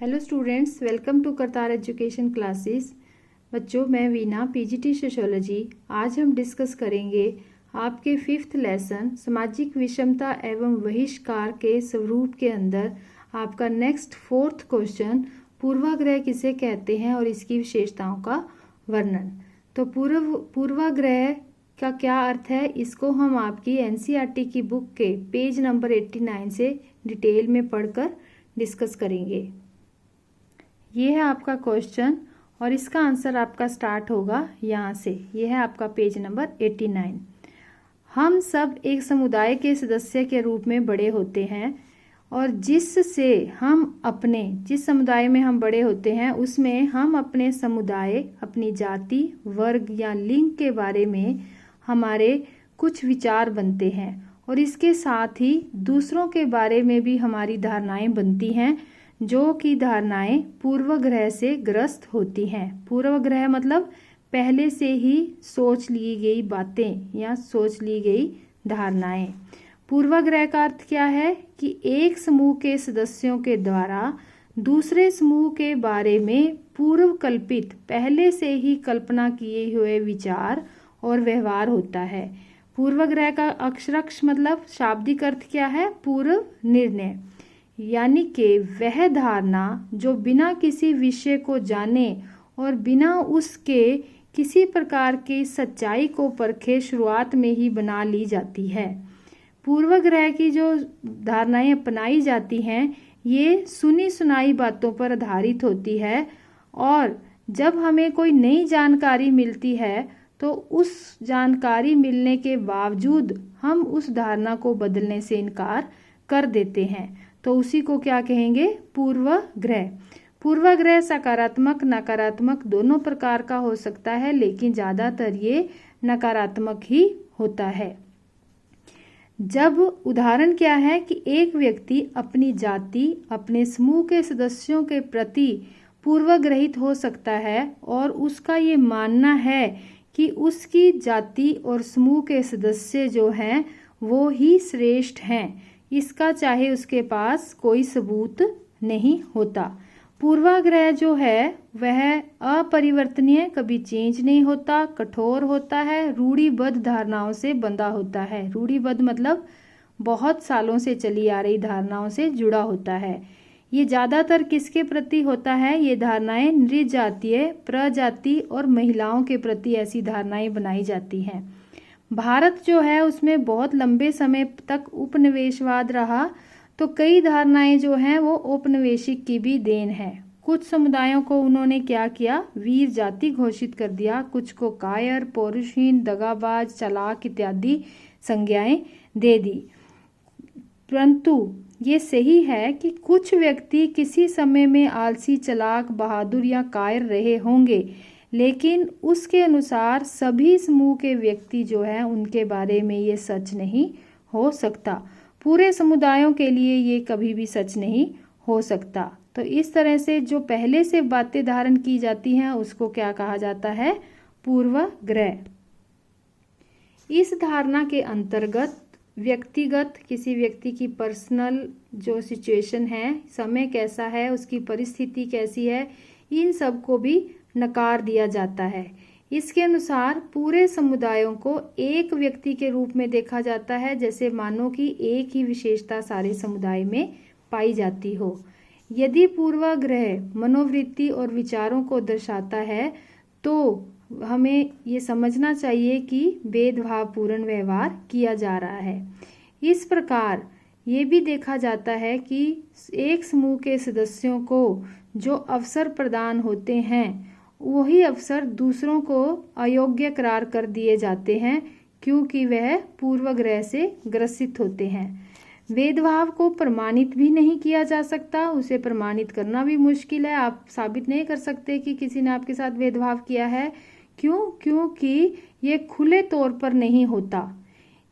Hello students, welcome to Kartar education classes. बच्चों, मैं Veena, PGT sociology. आज हम डिस्कस करेंगे आपके 5th लेसन सामाजिक विषमता एवं बहिष्कार के स्वरूप के अंदर आपका नेक्स्ट 4th क्वेश्चन पूर्वाग्रह किसे कहते हैं और इसकी विशेषताओं का वर्णन। तो पूर्वाग्रह का क्या अर्थ है, इसको हम आपकी एनसीईआरटी की बुक के पेज नंबर 89 से डिटेल में पढ़कर डिस्कस करेंगे। ये है आपका क्वेश्चन और इसका आंसर आपका स्टार्ट होगा यहाँ से। ये है आपका पेज नंबर 89। हम सब एक समुदाय के सदस्य के रूप में बड़े होते हैं और जिस समुदाय में हम बड़े होते हैं उसमें हम अपने समुदाय, अपनी जाति, वर्ग या लिंग के बारे में हमारे कुछ विचार बनते हैं और इसके साथ ही दूसरों के बारे में भी हमारी धारणाएं बनती हैं, जो कि धारणाएं पूर्वाग्रह से ग्रस्त होती हैं। पूर्वाग्रह मतलब पहले से ही सोच ली गई बातें या सोच ली गई धारणाएं। पूर्वाग्रह का अर्थ क्या है कि एक समूह के सदस्यों के द्वारा दूसरे समूह के बारे में पूर्व कल्पित, पहले से ही कल्पना किए हुए विचार और व्यवहार होता है। पूर्वाग्रह का अक्षरश मतलब शाब्दिक अर्थ क्या है? पूर्व निर्णय, यानी कि वह धारणा जो बिना किसी विषय को जाने और बिना उसके किसी प्रकार की सच्चाई को परखे शुरुआत में ही बना ली जाती है। पूर्वाग्रह की जो धारणाएं अपनाई जाती हैं ये सुनी सुनाई बातों पर आधारित होती है और जब हमें कोई नई जानकारी मिलती है तो उस जानकारी मिलने के बावजूद हम उस धारणा को बदलने से इनकार कर देते हैं, तो उसी को क्या कहेंगे? पूर्वाग्रह। पूर्वाग्रह सकारात्मक नकारात्मक दोनों प्रकार का हो सकता है, लेकिन ज़्यादातर ये नकारात्मक ही होता है। जब उदाहरण क्या है कि एक व्यक्ति अपनी जाति, अपने समूह के सदस्यों के प्रति पूर्वाग्रहित हो सकता है और उसका ये मानना है कि उसकी जाति और समूह के सदस्य जो हैं वो ही श्रेष्ठ हैं, इसका चाहे उसके पास कोई सबूत नहीं होता। पूर्वाग्रह जो है वह अपरिवर्तनीय, कभी चेंज नहीं होता, कठोर होता है, रूढ़िबद्ध धारणाओं से बंधा होता है। रूढ़िबद्ध मतलब बहुत सालों से चली आ रही धारणाओं से जुड़ा होता है। ये ज़्यादातर किसके प्रति होता है? ये धारणाएं नृजातीय, प्रजाति और महिलाओं के प्रति ऐसी धारणाएं बनाई जाती हैं। भारत जो है उसमें बहुत लंबे समय तक उपनिवेशवाद रहा, तो कई धारणाएं जो हैं वो औपनिवेशिक की भी देन है। कुछ समुदायों को उन्होंने क्या किया? वीर जाति घोषित कर दिया, कुछ को कायर, पौरुषहीन, दगाबाज, चालाक इत्यादि संज्ञाएं दे दी। परंतु ये सही है कि कुछ व्यक्ति किसी समय में आलसी, चालाक, बहादुर या कायर रहे होंगे, लेकिन उसके अनुसार सभी समूह के व्यक्ति जो हैं उनके बारे में ये सच नहीं हो सकता। पूरे समुदायों के लिए ये कभी भी सच नहीं हो सकता। तो इस तरह से जो पहले से बातें धारण की जाती हैं उसको क्या कहा जाता है? पूर्वाग्रह। इस धारणा के अंतर्गत व्यक्तिगत, किसी व्यक्ति की पर्सनल जो सिचुएशन है, समय कैसा है, उसकी परिस्थिति कैसी है, इन सब को भी नकार दिया जाता है। इसके अनुसार पूरे समुदायों को एक व्यक्ति के रूप में देखा जाता है, जैसे मानो कि एक ही विशेषता सारे समुदाय में पाई जाती हो। यदि पूर्वाग्रह मनोवृत्ति और विचारों को दर्शाता है तो हमें ये समझना चाहिए कि भेदभावपूर्ण व्यवहार किया जा रहा है। इस प्रकार ये भी देखा जाता है कि एक समूह के सदस्यों को जो अवसर प्रदान होते हैं वही अवसर दूसरों को अयोग्य करार कर दिए जाते हैं, क्योंकि वह पूर्वाग्रह से ग्रसित होते हैं। भेदभाव को प्रमाणित भी नहीं किया जा सकता, उसे प्रमाणित करना भी मुश्किल है। आप साबित नहीं कर सकते कि किसी ने आपके साथ भेदभाव किया है। क्यों? क्योंकि ये खुले तौर पर नहीं होता।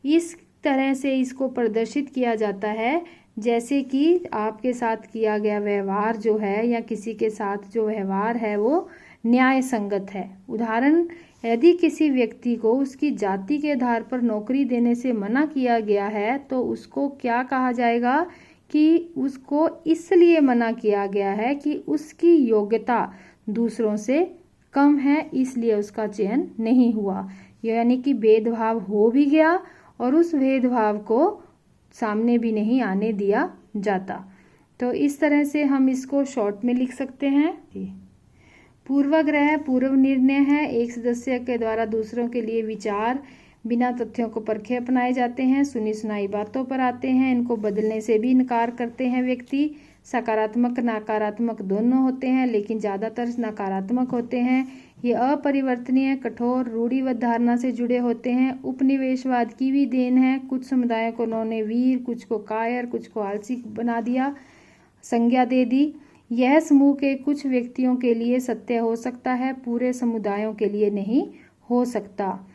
इस तरह से इसको प्रदर्शित किया जाता है जैसे कि आपके साथ किया गया व्यवहार जो है या किसी के साथ जो व्यवहार है वो न्याय संगत है। उदाहरण, यदि किसी व्यक्ति को उसकी जाति के आधार पर नौकरी देने से मना किया गया है तो उसको क्या कहा जाएगा कि उसको इसलिए मना किया गया है कि उसकी योग्यता दूसरों से कम है, इसलिए उसका चयन नहीं हुआ। यानी कि भेदभाव हो भी गया और उस भेदभाव को सामने भी नहीं आने दिया जाता। तो इस तरह से हम इसको शॉर्ट में लिख सकते हैं। पूर्वाग्रह पूर्व निर्णय है। एक सदस्य के द्वारा दूसरों के लिए विचार बिना तथ्यों को परखे अपनाए जाते हैं, सुनी सुनाई बातों पर आते हैं, इनको बदलने से भी इनकार करते हैं व्यक्ति। सकारात्मक नकारात्मक दोनों होते हैं, लेकिन ज़्यादातर नकारात्मक होते हैं। ये अपरिवर्तनीय, कठोर, रूढ़िबद्ध धारणा से जुड़े होते हैं। उपनिवेशवाद की भी देन है। कुछ समुदायों को उन्होंने वीर, कुछ को कायर, कुछ को आलसी बना दिया, संज्ञा दे दी। यह समूह के कुछ व्यक्तियों के लिए सत्य हो सकता है, पूरे समुदायों के लिए नहीं हो सकता।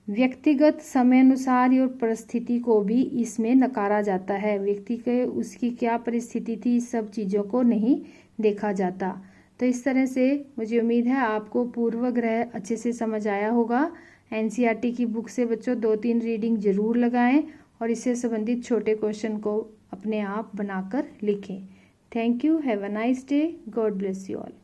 व्यक्तिगत समय अनुसार और परिस्थिति को भी इसमें नकारा जाता है। व्यक्ति के उसकी क्या परिस्थिति थी, इस सब चीज़ों को नहीं देखा जाता। तो इस तरह से मुझे उम्मीद है आपको पूर्वाग्रह अच्छे से समझ आया होगा। एनसीईआरटी की बुक से बच्चों 2-3 रीडिंग जरूर लगाएं और इससे संबंधित छोटे क्वेश्चन को अपने आप बनाकर लिखें। Thank you. Have a nice day. God bless you all.